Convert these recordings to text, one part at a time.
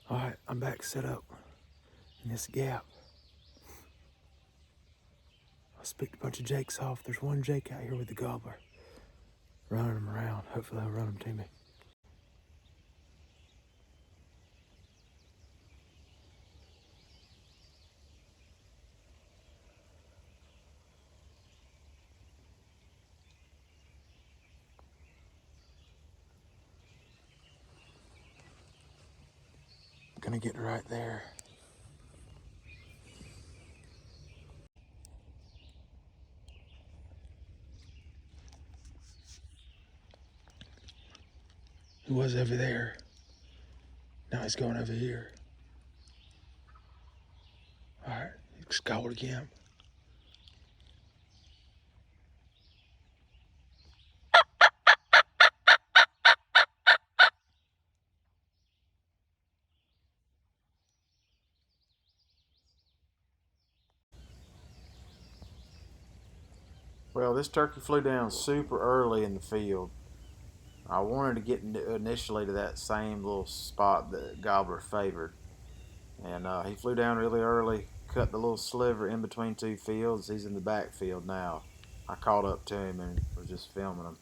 All right, I'm back set up in this gap. I picked a bunch of jakes off. There's one jake out here with the gobbler. Running them around. Hopefully I'll run them to me. I'm gonna get right there. He was over there. Now he's going over here. All right, he's called again. Well, this turkey flew down super early in the field. I wanted to get initially to that same little spot that Gobbler favored. And he flew down really early, cut the little sliver in between two fields. He's in the back field now. I caught up to him and was just filming him.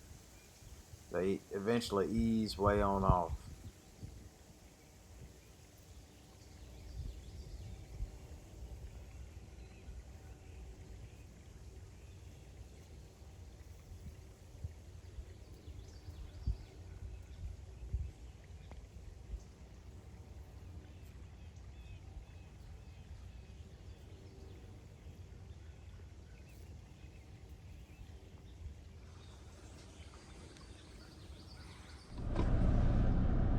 They eventually eased way on off.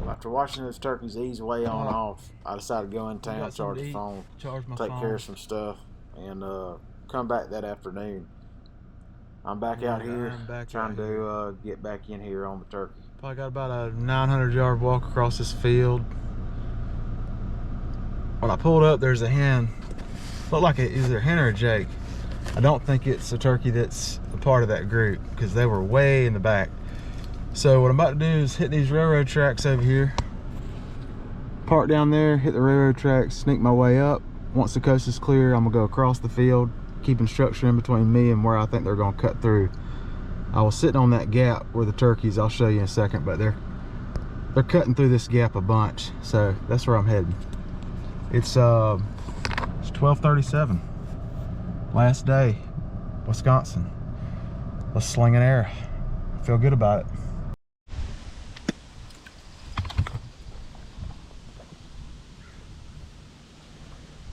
After watching those turkeys ease way on off, I decided to go in town, charge the phone, take care of some stuff, and come back that afternoon. I'm back out here trying to get back in here on the turkey. Probably got about a 900-yard walk across this field. When I pulled up, there's a hen. Looked like it is either a hen or a jake. I don't think it's a turkey that's a part of that group because they were way in the back. So what I'm about to do is hit these railroad tracks over here, park down there, hit the railroad tracks, sneak my way up. Once the coast is clear, I'm gonna go across the field, keeping structure in between me and where I think they're gonna cut through. I was sitting on that gap where the turkeys, I'll show you in a second, but they're cutting through this gap a bunch, so that's where I'm heading. It's 12:37, last day, Wisconsin. Let's sling an arrow. I feel good about it.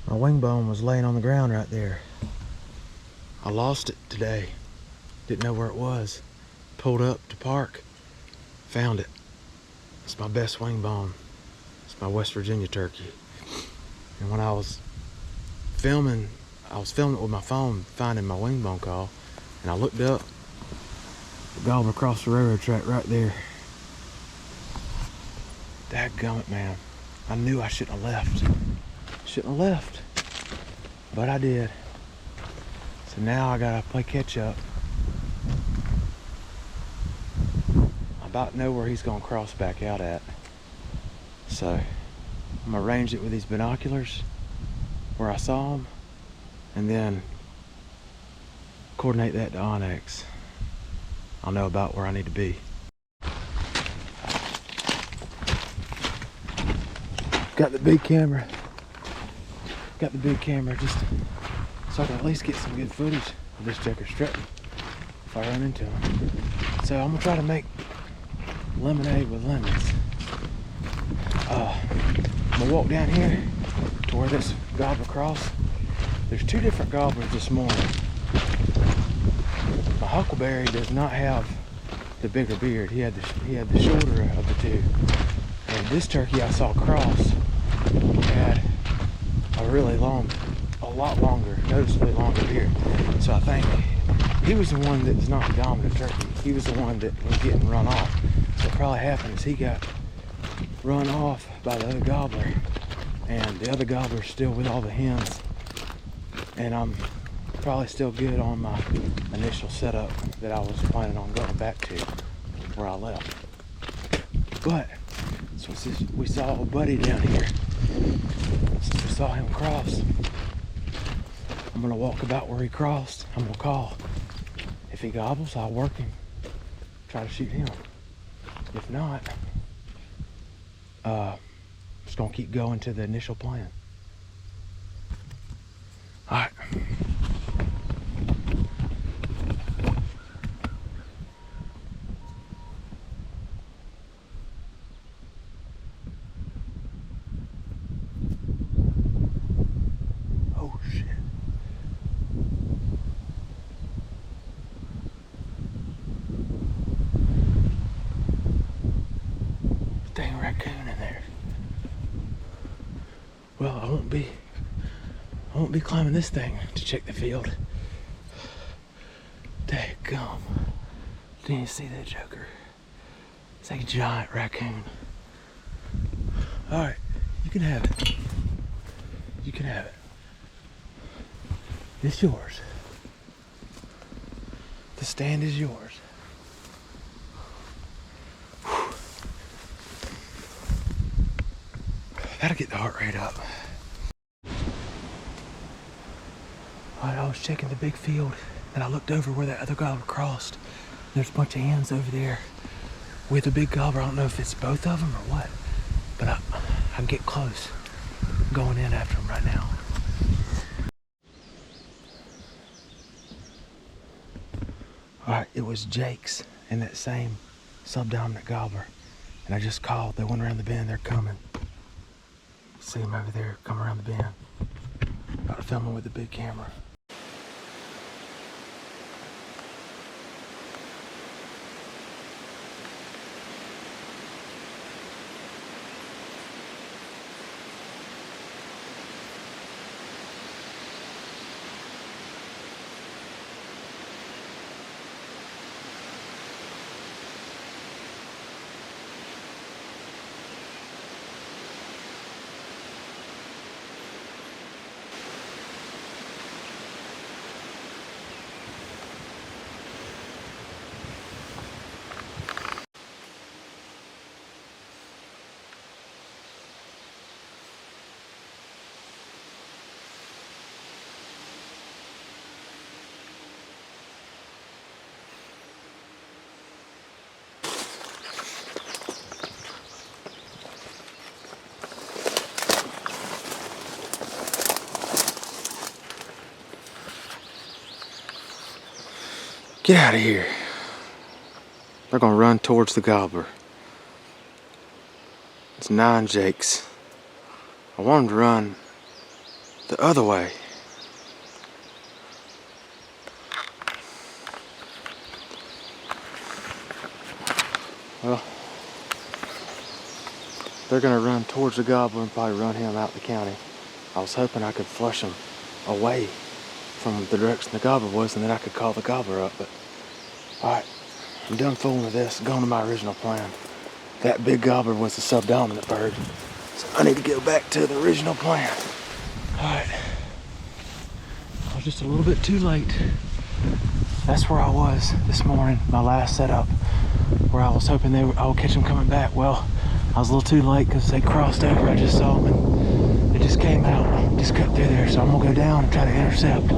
My wing bone was laying on the ground right there. I lost it today. Didn't know where it was. Pulled up to park, found it. It's my best wing bone. It's my West Virginia turkey. And when I was filming it with my phone, finding my wing bone call, and I looked up, the gobbler across the railroad track right there. Dadgummit, man. I knew I shouldn't have left. Shouldn't have left, but I did. So now I gotta play catch up. I about know where he's gonna cross back out at. So I'm gonna range it with these binoculars where I saw him, and then coordinate that to Onyx. I'll know about where I need to be. Got the big camera. Just so I can at least get some good footage of this joker strutting if I run into him. So I'm gonna try to make lemonade with lemons. I'm gonna walk down here to where this gobbler crossed. There's two different gobblers this morning. My huckleberry does not have the bigger beard. He had the shorter of the two. And this turkey I saw cross had a really long, a lot longer, noticeably longer beard. So I think he was the one that was not the dominant turkey. He was the one that was getting run off. So what probably happened is he got run off by the other gobbler, and the other gobbler's still with all the hens. And I'm probably still good on my initial setup that I was planning on going back to where I left. But So we saw a buddy down here. Since we saw him cross, I'm gonna walk about where he crossed. I'm gonna call. If he gobbles, I'll work him. Try to shoot him. If not, just gonna keep going to the initial plan. All right. Oh shit. Dang raccoon in there. Well, I won't be climbing this thing to check the field. Daggum. Didn't you see that joker? It's like a giant raccoon. Alright, you can have it. You can have it. It's yours. The stand is yours. Whew. That'll get the heart rate up. Alright, I was checking the big field and I looked over where that other gobbler crossed. There's a bunch of hens over there with a big gobbler. I don't know if it's both of them or what, but I can get close. I'm going in after them right now. Alright, it was Jake's and that same subdominant gobbler. And I just called. They went around the bend. They're coming. See them over there, come around the bend. About to film them with the big camera. Get out of here. They're gonna run towards the gobbler. It's 9 Jakes. I want them to run the other way. Well, they're gonna run towards the gobbler and probably run him out the county. I was hoping I could flush them away from the direction the gobbler was, and then I could call the gobbler up, but alright, I'm done fooling with this. I'm going to my original plan. That big gobbler was the subdominant bird, so I need to go back to the original plan. Alright, I was just a little bit too late. That's where I was this morning, my last setup, where I was hoping I would catch them coming back. Well, I was a little too late because they crossed over. I just saw them and they just came out, just cut through there. So I'm gonna go down and try to intercept.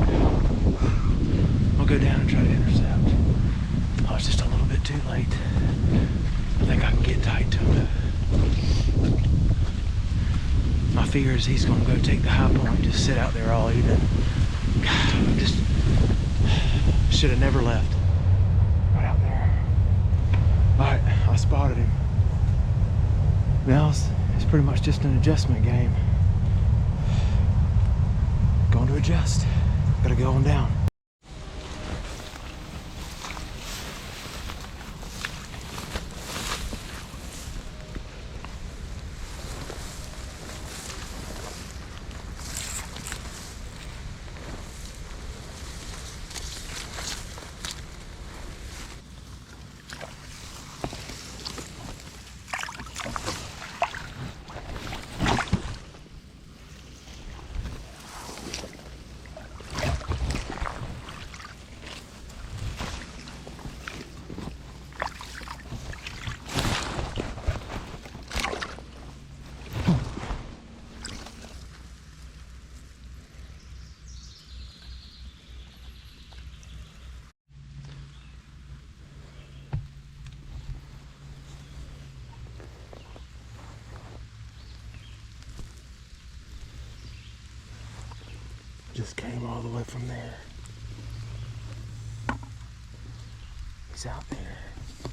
I'll go down and try to intercept. I was just a little bit too late. I think I can get tight to him. My fear is he's gonna go take the high point and just sit out there all evening. God, just should have never left. Right out there. Alright, I spotted him. Now it's pretty much just an adjustment game. Going to adjust. Gotta go on down. Just came all the way from there. He's out there.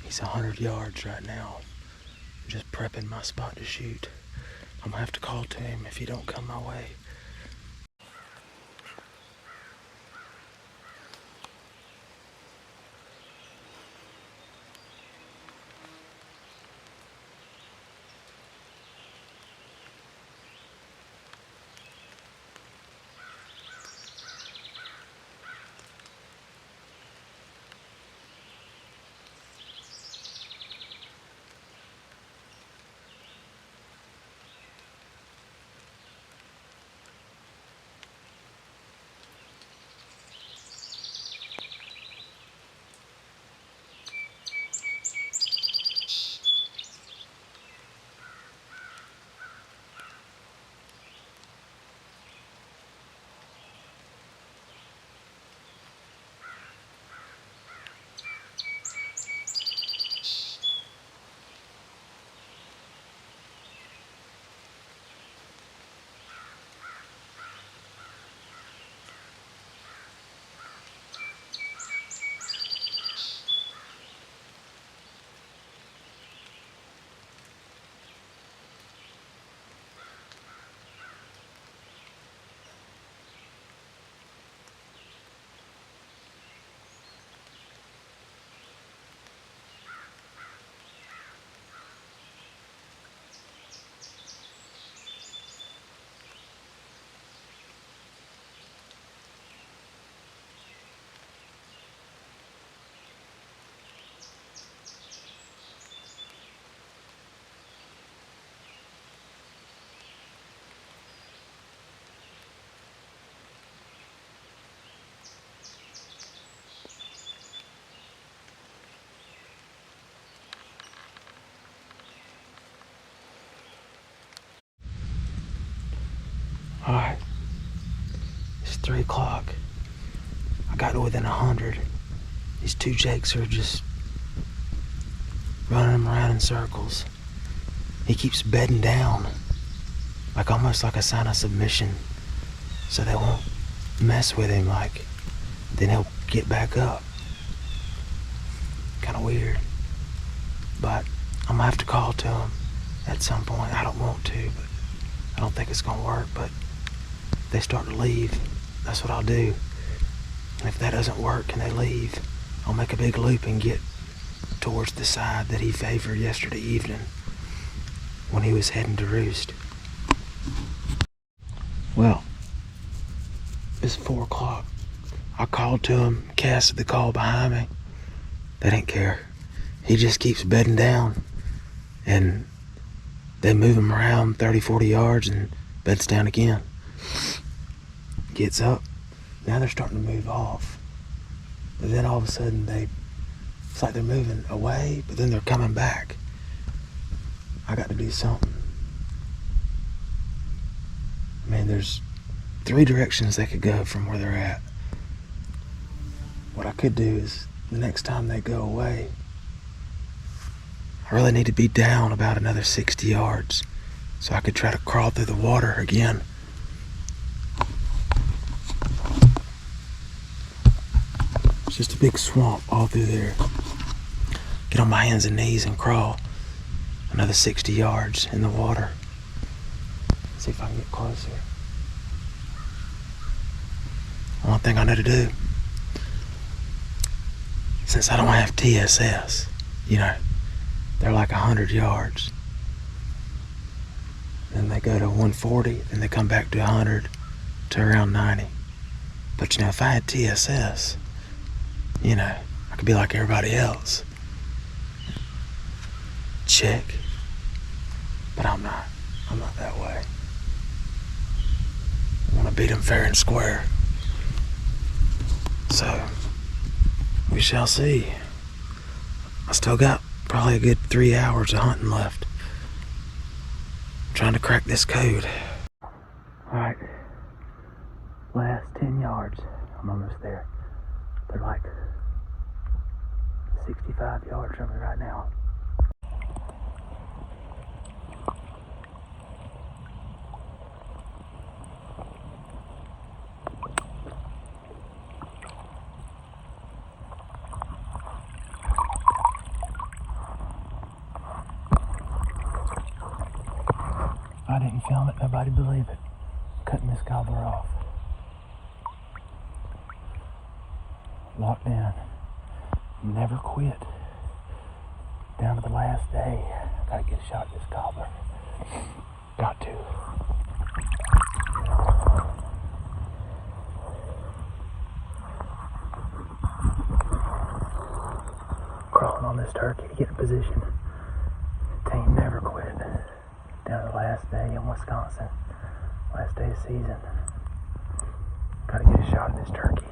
He's 100 yards right now. I'm just prepping my spot to shoot. I'm gonna have to call to him if he don't come my way. Alright, it's 3 o'clock. I got to within 100. These two jakes are just running him around in circles. He keeps bedding down, like almost like a sign of submission, so they won't mess with him. Like, then he'll get back up. Kind of weird, but I'm gonna have to call to him at some point. I don't want to, but I don't think it's gonna work. But if they start to leave, that's what I'll do. And if that doesn't work and they leave, I'll make a big loop and get towards the side that he favored yesterday evening when he was heading to roost. Well, it's 4 o'clock. I called to him, casted the call behind me. They didn't care. He just keeps bedding down, and they move him around 30, 40 yards and beds down again. Gets up. Now they're starting to move off. But then all of a sudden it's like they're moving away, but then they're coming back. I got to do something. I mean, there's 3 directions they could go from where they're at. What I could do is, the next time they go away, I really need to be down about another 60 yards so I could try to crawl through the water again. It's just a big swamp all through there. Get on my hands and knees and crawl another 60 yards in the water. See if I can get closer. One thing I know to do, since I don't have TSS, you know, they're like 100 yards. Then they go to 140, then they come back to 100 to around 90. But you know, if I had TSS, you know, I could be like everybody else. Check. But I'm not that way. I want to beat them fair and square. So, we shall see. I still got probably a good 3 hours of hunting left. I'm trying to crack this code. Alright. Last 10 yards. I'm almost there. They're like 65 yards from me right now. I didn't film it, nobody believe it. Cutting this gobbler off. Locked in. Never quit. Down to the last day. Gotta get a shot at this gobbler. Got to. Crawling on this turkey to get in position. Team never quit. Down to the last day in Wisconsin. Last day of season. Gotta get a shot at this turkey.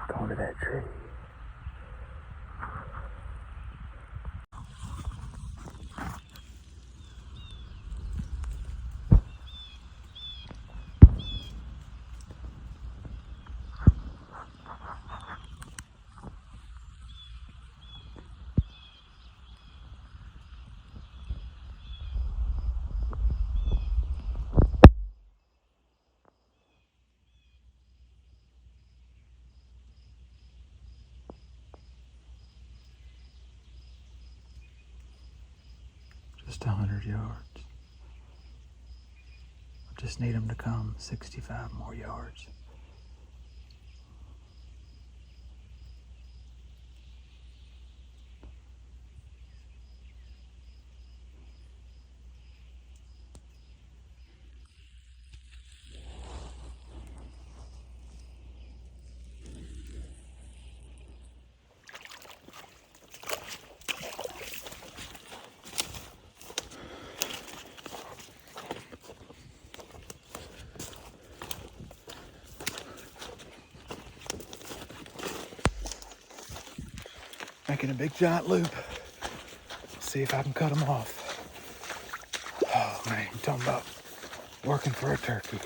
Going to that tree. Just 100 yards. I just need them to come 65 more yards. Making a big giant loop. See if I can cut them off. Oh man, you're talking about working for a turkey.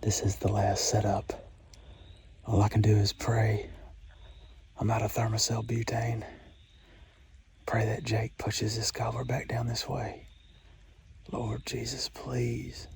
This is the last setup. All I can do is pray. I'm out of thermocell butane. Pray that Jake pushes this gobbler back down this way. Lord Jesus, please.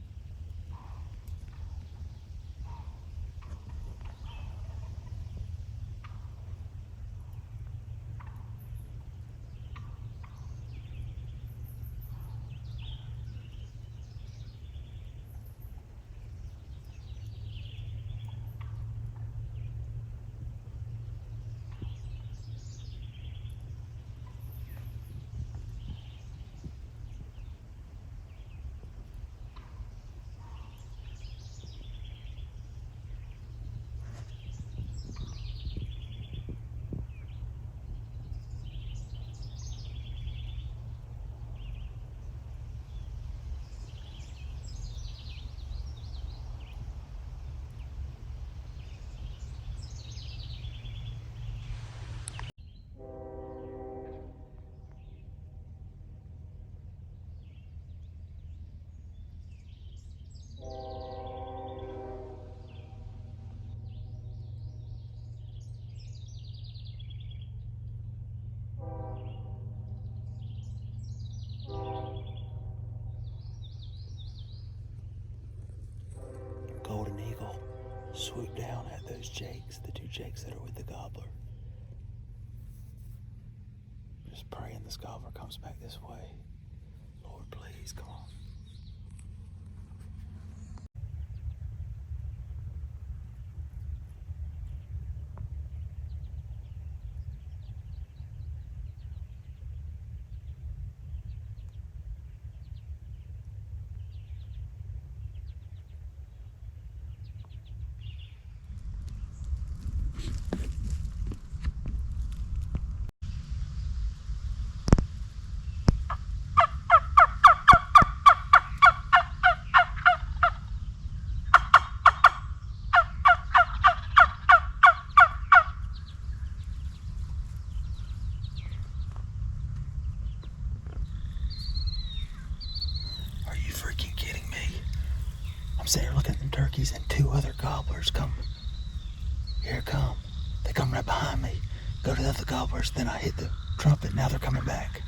swoop down at those jakes, the 2 jakes that are with the gobbler. Just praying this gobbler comes back this way. Lord, please, come on. I'm sitting here looking at them turkeys and 2 other gobblers come. Here come. They come right behind me. Go to the other gobblers, then I hit the trumpet. Now they're coming back.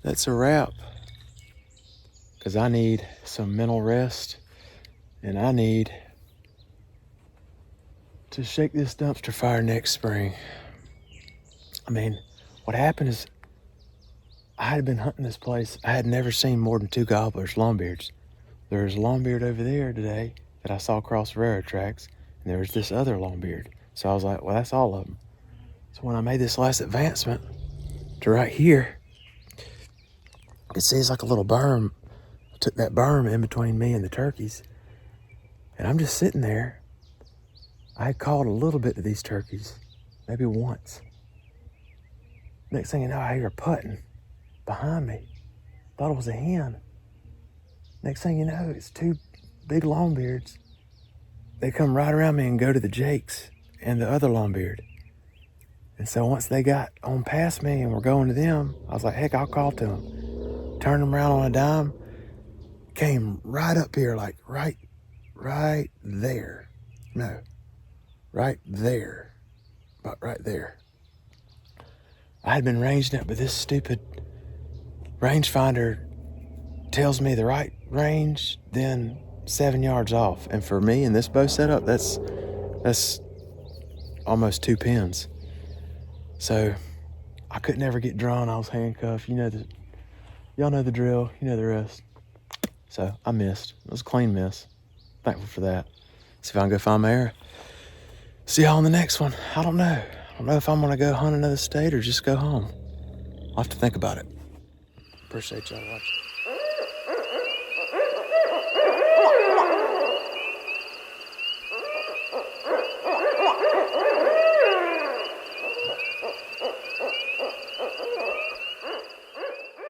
that's a wrap. Because I need some mental rest, and I need to shake this dumpster fire next spring. I mean, what happened is I had been hunting this place. I had never seen more than 2 gobblers, longbeards. There was a longbeard over there today that I saw across the railroad tracks, and there was this other longbeard. So I was like, well, that's all of them. So when I made this last advancement to right here, it seems like a little berm. I took that berm in between me and the turkeys, and I'm just sitting there. I had called a little bit to these turkeys, maybe once. Next thing you know, I hear a putting behind me. Thought it was a hen. Next thing you know, it's 2 big longbeards. They come right around me and go to the jakes and the other longbeard. And so once they got on past me and were going to them, I was like, heck, I'll call to them. Turned them around on a dime, came right up here, like right there. No, right there, about right there. I had been ranging it, but this stupid rangefinder tells me the right range, then 7 yards off. And for me in this bow setup, that's almost 2 pins. So I could never get drawn. I was handcuffed. Y'all know the drill. You know the rest. So I missed. It was a clean miss. Thankful for that. See if I can go find my arrow. See y'all on the next one. I don't know. I don't know if I'm gonna go hunt another state or just go home. I'll have to think about it. Appreciate y'all watching.